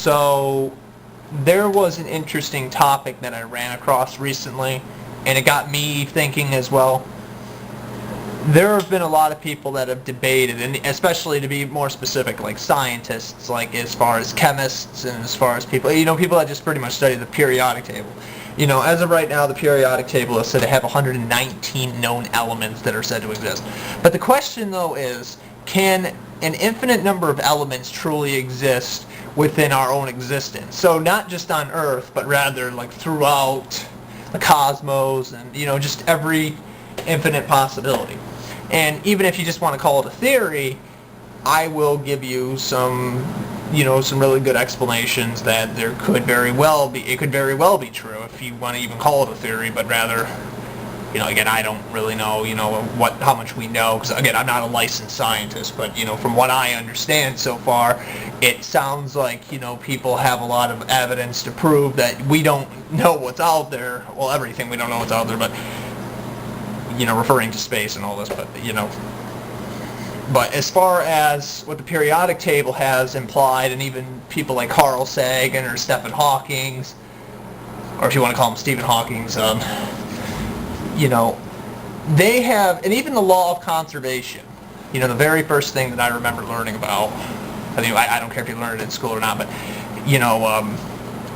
So there was an interesting topic that I ran across recently, and it got me thinking as well. There have been a lot of people that have debated, and especially to be more specific, like scientists, like as far as chemists and as far as people, people that just pretty much study the periodic table. As of right now, the periodic table is said to have 119 known elements that are said to exist. But the question, though, is, can an infinite number of elements truly exist within our own existence? So not just on Earth, but rather like throughout the cosmos and, just every infinite possibility. And even if you just want to call it a theory, I will give you some really good explanations that it could very well be true if you want to even call it a theory, but rather, again, I don't really know, how much we know, because again, I'm not a licensed scientist, but, from what I understand so far, it sounds like, people have a lot of evidence to prove that we don't know what's out there. Well, everything we don't know what's out there, but, referring to space and all this, but, But as far as what the periodic table has implied, and even people like Carl Sagan or Stephen Hawking, or if you want to call him Stephen Hawking, they have, and even the law of conservation, the very first thing that I remember learning about, I don't care if you learned it in school or not, but,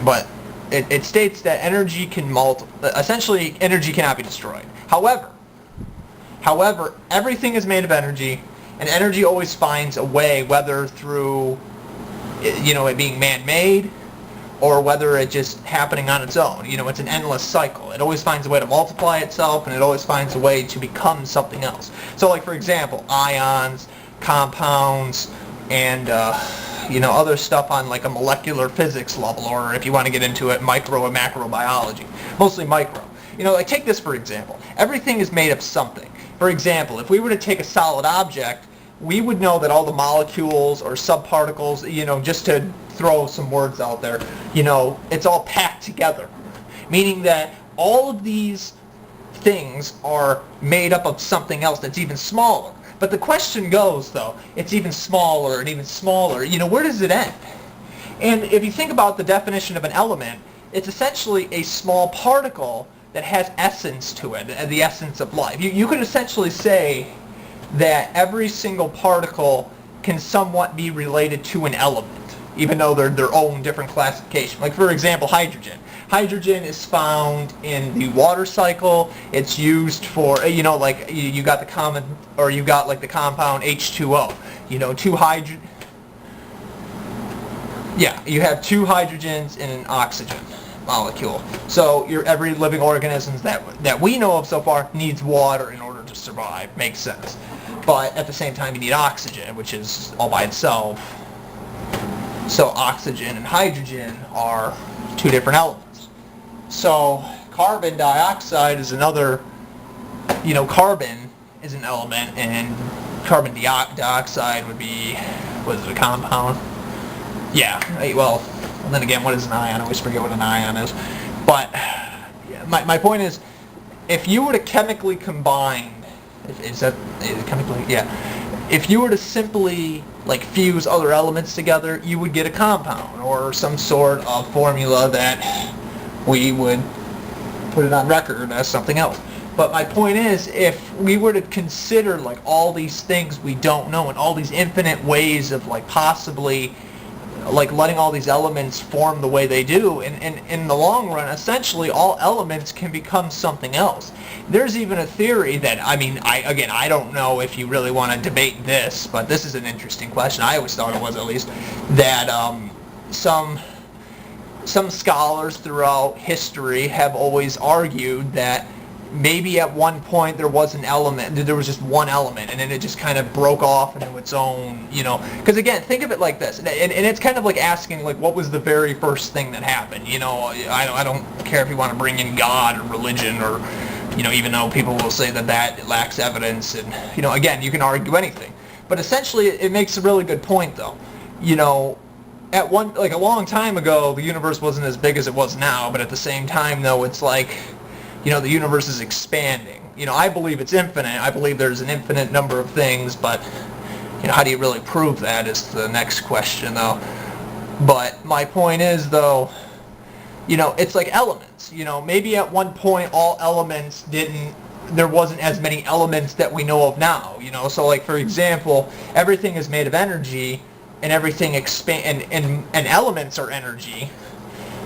but it states that energy can essentially energy cannot be destroyed. However, everything is made of energy, and energy always finds a way, whether through, it being man-made, or whether it just happening on its own. It's an endless cycle. It always finds a way to multiply itself, and it always finds a way to become something else. So, like, for example, ions, compounds, and, other stuff on, like, a molecular physics level, or if you want to get into it, micro and macrobiology. Mostly micro. Like, take this, for example. Everything is made of something. For example, if we were to take a solid object, we would know that all the molecules or subparticles, just to throw some words out there, it's all packed together. Meaning that all of these things are made up of something else that's even smaller. But the question goes, though, it's even smaller and even smaller. Where does it end? And if you think about the definition of an element, it's essentially a small particle that has essence to it, the essence of life. You could essentially say that every single particle can somewhat be related to an element, even though they're their own different classification. Like, for example, hydrogen. Hydrogen is found in the water cycle. It's used for, like you got the common, or you got like the compound H2O. You have two hydrogens and an oxygen molecule. So every living organism that we know of so far needs water in order to survive. Makes sense. But at the same time, you need oxygen, which is all by itself. So oxygen and hydrogen are two different elements. So carbon dioxide is another, carbon is an element, and carbon dioxide would be, a compound? Yeah, well, then again, what is an ion? I always forget what an ion is. But my point is, if you were to chemically combine, if you were to simply fuse other elements together, you would get a compound or some sort of formula that we would put it on record as something else. But my point is, if we were to consider all these things we don't know and all these infinite ways of possibly letting all these elements form the way they do, and in the long run, essentially all elements can become something else. There's even a theory that, I don't know if you really want to debate this, but this is an interesting question. I always thought it was, at least, that some scholars throughout history have always argued that maybe at one point there was just one element, and then it just kind of broke off into its own, because again, think of it like this, and it's kind of like asking, what was the very first thing that happened? I don't care if you want to bring in God or religion, or, even though people will say that lacks evidence, and, again, you can argue anything, but essentially it makes a really good point, though. At a long time ago, the universe wasn't as big as it was now, but at the same time, though, it's the universe is expanding. I believe it's infinite. I believe there's an infinite number of things, but, how do you really prove that is the next question, though. But my point is, though, it's like elements. Maybe at one point all elements there wasn't as many elements that we know of now. So like, for example, everything is made of energy, and everything and elements are energy.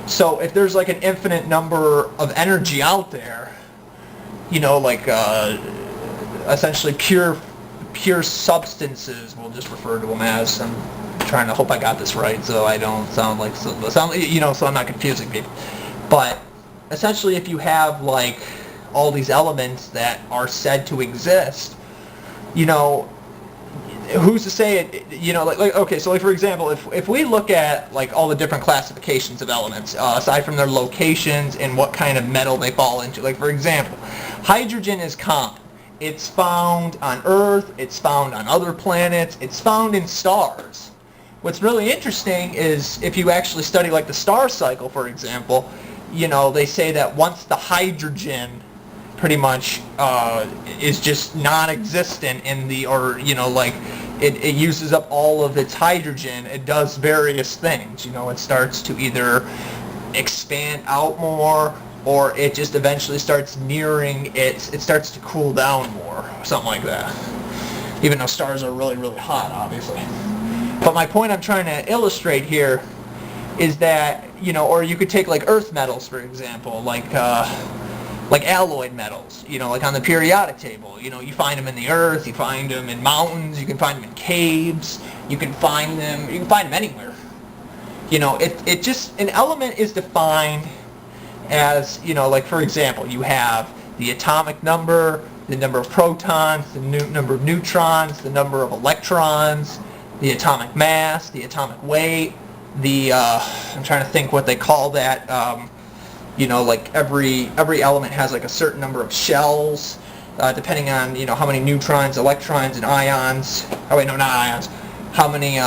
So if there's like an infinite number of energy out there, like essentially pure substances, we'll just refer to them as. I'm trying to hope I got this right, so I don't sound like so I'm not confusing people. But essentially, if you have like all these elements that are said to exist, who's to say it? Okay, so like for example, if we look at like all the different classifications of elements, aside from their locations and what kind of metal they fall into, like for example, hydrogen is common. It's found on Earth, it's found on other planets, it's found in stars. What's really interesting is if you actually study like the star cycle, for example, they say that once the hydrogen pretty much is just non-existent in the, it uses up all of its hydrogen, it does various things. It starts to either expand out more, or it just eventually starts nearing it starts to cool down more, something like that. Even though stars are really, really hot, obviously. But my point I'm trying to illustrate here is that, or you could take like earth metals, for example, like alloy metals, like on the periodic table. You find them in the earth, you find them in mountains, you can find them in caves, you can find them anywhere. It just, an element is defined as, like for example, you have the atomic number, the number of protons, the number of neutrons, the number of electrons, the atomic mass, the atomic weight, I'm trying to think what they call that, like every element has like a certain number of shells, depending on, how many neutrons, electrons, and ions. Oh wait, no, not ions. How many,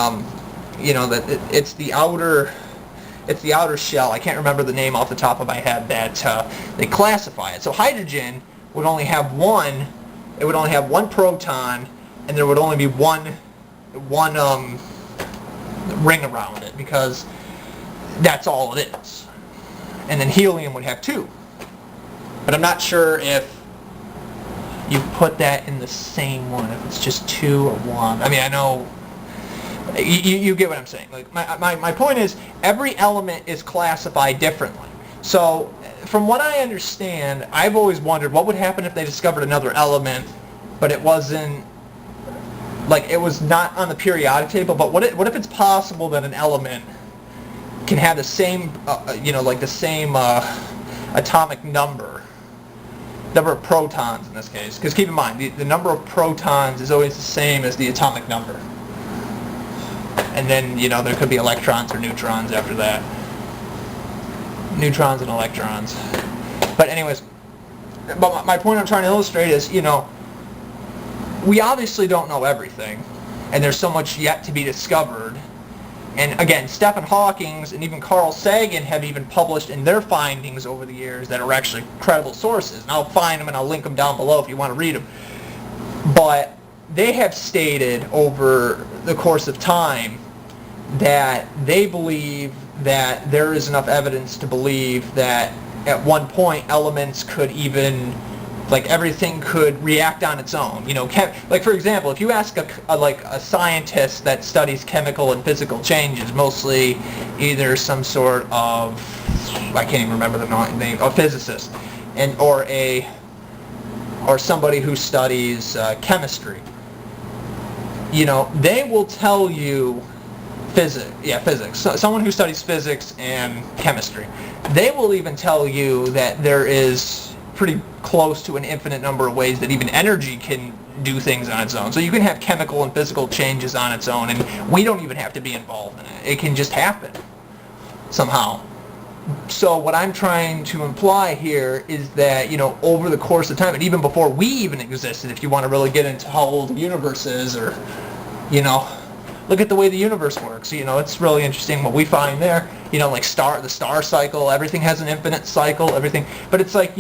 it's the outer shell. I can't remember the name off the top of my head that they classify it. So hydrogen would only have one. It would only have one proton, and there would only be one ring around it, because that's all it is. And then helium would have two. But I'm not sure if you put that in the same one, if it's just two or one. I mean, I know you get what I'm saying. Like my point is, every element is classified differently. So from what I understand, I've always wondered what would happen if they discovered another element, but it wasn't, like, it was not on the periodic table. But what if it's possible that an element can have the same, like the same atomic number of protons in this case? Because keep in mind, the number of protons is always the same as the atomic number. And then, there could be electrons or neutrons after that. Neutrons and electrons. But anyways, but my point I'm trying to illustrate is, we obviously don't know everything, and there's so much yet to be discovered. And again, Stephen Hawking and even Carl Sagan have even published in their findings over the years that are actually credible sources. And I'll find them and I'll link them down below if you want to read them. But they have stated over the course of time that they believe that there is enough evidence to believe that at one point elements could even, like, everything could react on its own. Like for example, if you ask a scientist that studies chemical and physical changes, mostly either some sort of, I can't even remember the name, a physicist, or somebody who studies chemistry, they will tell you physics. So, someone who studies physics and chemistry, they will even tell you that there is pretty close to an infinite number of ways that even energy can do things on its own. So you can have chemical and physical changes on its own, and we don't even have to be involved in it. It can just happen somehow. So what I'm trying to imply here is that, over the course of time, and even before we even existed, if you want to really get into how old the universe is, or, look at the way the universe works. It's really interesting what we find there. Like the star cycle, everything has an infinite cycle, everything. But it's like,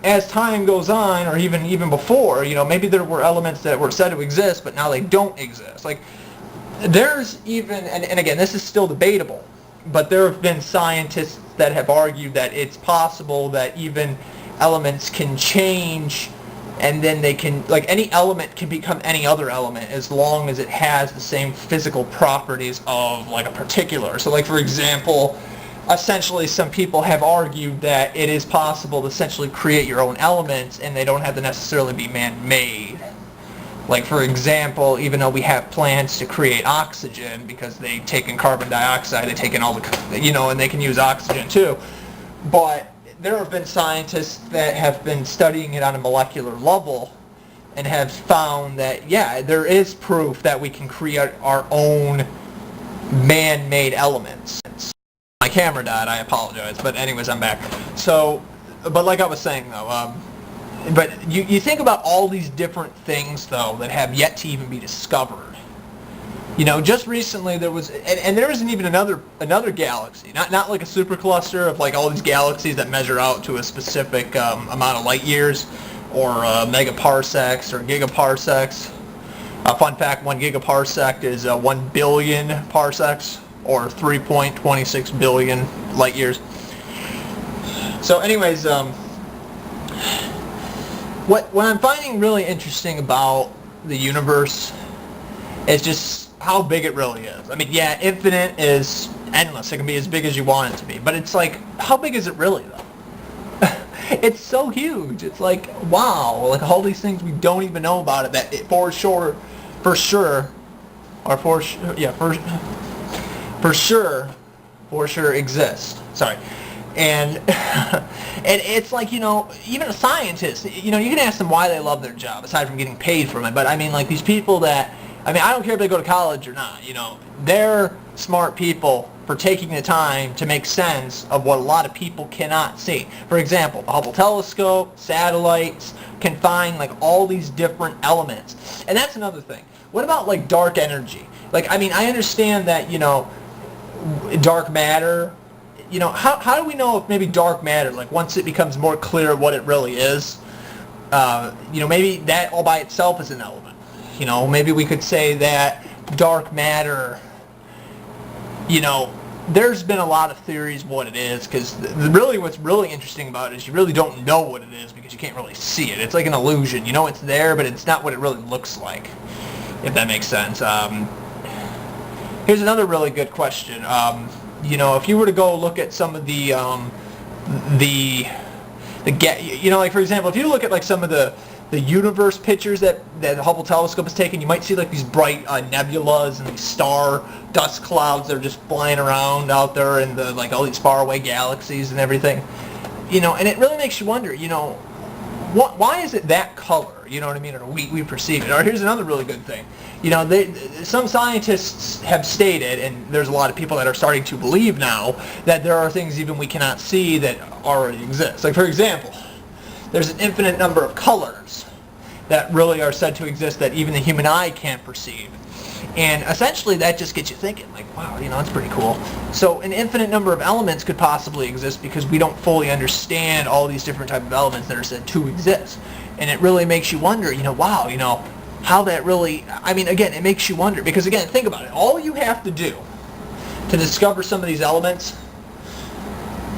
as time goes on, or even before, maybe there were elements that were said to exist, but now they don't exist. Like, there's even, and again, this is still debatable, but there have been scientists that have argued that it's possible that even elements can change, and then they can, like, any element can become any other element as long as it has the same physical properties of, like, a particular. So, like, for example, essentially some people have argued that it is possible to essentially create your own elements, and they don't have to necessarily be man-made. Like, for example, even though we have plants to create oxygen because they take in carbon dioxide, they take in all the, you know, and they can use oxygen too. But there have been scientists that have been studying it on a molecular level and have found that, yeah, there is proof that we can create our own man-made elements. My camera died, I apologize, but anyways, I'm back. So, but like I was saying though, but you think about all these different things, though, that have yet to even be discovered. You know, just recently there was, and there isn't even another galaxy, not like a supercluster of like all these galaxies that measure out to a specific amount of light years, or megaparsecs or gigaparsecs. Fun fact: 1 gigaparsec is 1 billion parsecs, or 3.26 billion light years. So, anyways, What I'm finding really interesting about the universe is just how big it really is. I mean, yeah, infinite is endless. It can be as big as you want it to be. But it's like, how big is it really, though? It's so huge. It's like, wow, like all these things we don't even know about it that it for sure exist. Sorry. And and it's like, you know, even a scientist, you know, you can ask them why they love their job aside from getting paid from it. But I mean, like, these people that, I mean, I don't care if they go to college or not, you know, they're smart people for taking the time to make sense of what a lot of people cannot see. For example, the Hubble telescope, satellites can find like all these different elements. And that's another thing. What about like dark energy? Like, I mean, I understand that, you know, dark matter, you know, how do we know if maybe dark matter, like once it becomes more clear what it really is, you know, maybe that all by itself is an element. You know, maybe we could say that dark matter, you know, there's been a lot of theories what it is, because really what's really interesting about it is you really don't know what it is because you can't really see it. It's like an illusion. You know it's there, but it's not what it really looks like, if that makes sense. Here's another really good question. You know, if you were to go look at some of the you know, like for example, if you look at like some of the universe pictures that the Hubble telescope has taken, you might see like these bright nebulas and these star dust clouds that are just flying around out there in the, like, all these faraway galaxies and everything. You know, and it really makes you wonder, you know, why is it that color? You know what I mean? Or we perceive it. Or here's another really good thing. You know, some scientists have stated, and there's a lot of people that are starting to believe now, that there are things even we cannot see that already exist. Like, for example, there's an infinite number of colors that really are said to exist that even the human eye can't perceive. And essentially that just gets you thinking, like, wow, you know, that's pretty cool. So an infinite number of elements could possibly exist because we don't fully understand all these different type of elements that are said to exist. And it really makes you wonder, you know, wow, you know, how that really, I mean, again, it makes you wonder, because again, think about it. All you have to do to discover some of these elements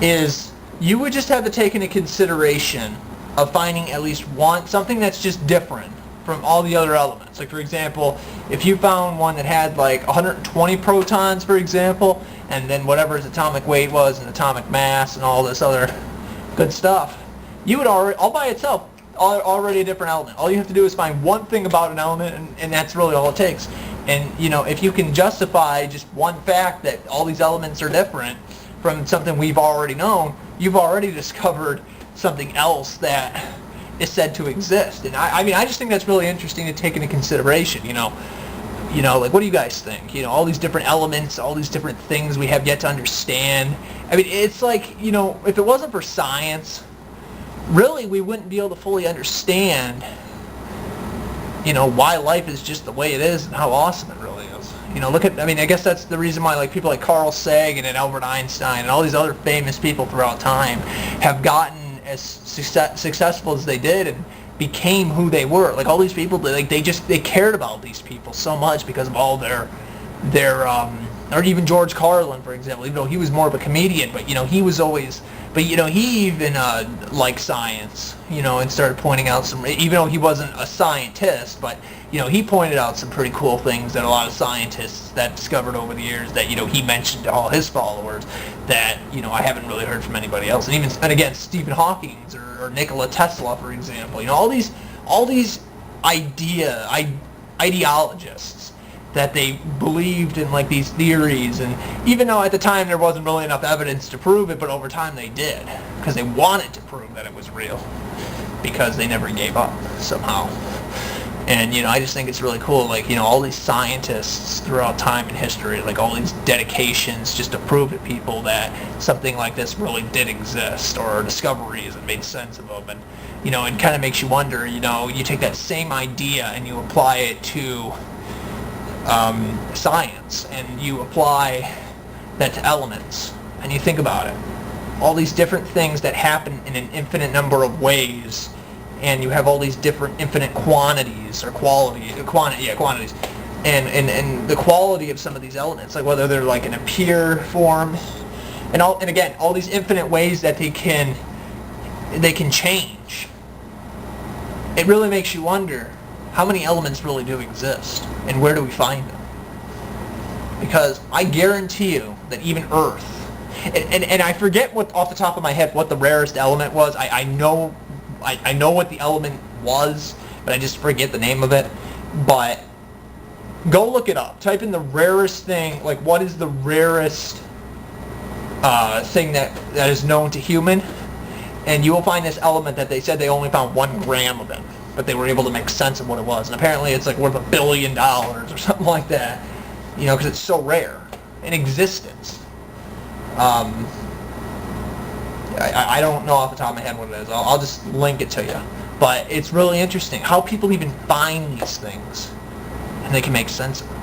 is you would just have to take into consideration of finding at least one, something that's just different from all the other elements. Like, for example, if you found one that had like 120 protons, for example, and then whatever its atomic weight was and atomic mass and all this other good stuff, you would already, all by itself, already a different element. All you have to do is find one thing about an element, and that's really all it takes. And, you know, if you can justify just one fact that all these elements are different from something we've already known, you've already discovered something else that is said to exist. And I mean, I just think that's really interesting to take into consideration, you know, like, what do you guys think? You know, all these different elements, all these different things we have yet to understand. I mean, it's like, you know, if it wasn't for science, really we wouldn't be able to fully understand, you know, why life is just the way it is and how awesome it really is. You know, look at, I mean, I guess that's the reason why, like, people like Carl Sagan and Albert Einstein and all these other famous people throughout time have gotten as successful as they did and became who they were. Like, all these people, they cared about these people so much because of all their Or even George Carlin, for example, even though he was more of a comedian, but, he was always, but, he even liked science, and started pointing out some, even though he wasn't a scientist, but, he pointed out some pretty cool things that a lot of scientists that discovered over the years that, he mentioned to all his followers that, I haven't really heard from anybody else. And even, and again, Stephen Hawking or Nikola Tesla, for example, all these ideologists that they believed in, like, these theories, and even though at the time there wasn't really enough evidence to prove it, but over time they did, because they wanted to prove that it was real, because they never gave up somehow. And, I just think it's really cool, like, all these scientists throughout time and history, like, all these dedications just to prove to people that something like this really did exist, or discoveries and made sense of them, and, it kind of makes you wonder, you take that same idea and you apply it to science, and you apply that to elements, and you think about it, all these different things that happen in an infinite number of ways, and you have all these different infinite quantities or quantities, and the quality of some of these elements, like whether they're like in a pure form, and again, all these infinite ways that they can change. It really makes you wonder, how many elements really do exist, and where do we find them? Because I guarantee you that even Earth, and I forget what off the top of my head what the rarest element was. I know what the element was, but I just forget the name of it. But go look it up. Type in the rarest thing, like what is the rarest thing that is known to human, and you will find this element that they said they only found 1 gram of it, but they were able to make sense of what it was. And apparently it's like worth $1 billion or something like that, because it's so rare in existence. I don't know off the top of my head what it is. I'll just link it to you. But it's really interesting how people even find these things, and they can make sense of them.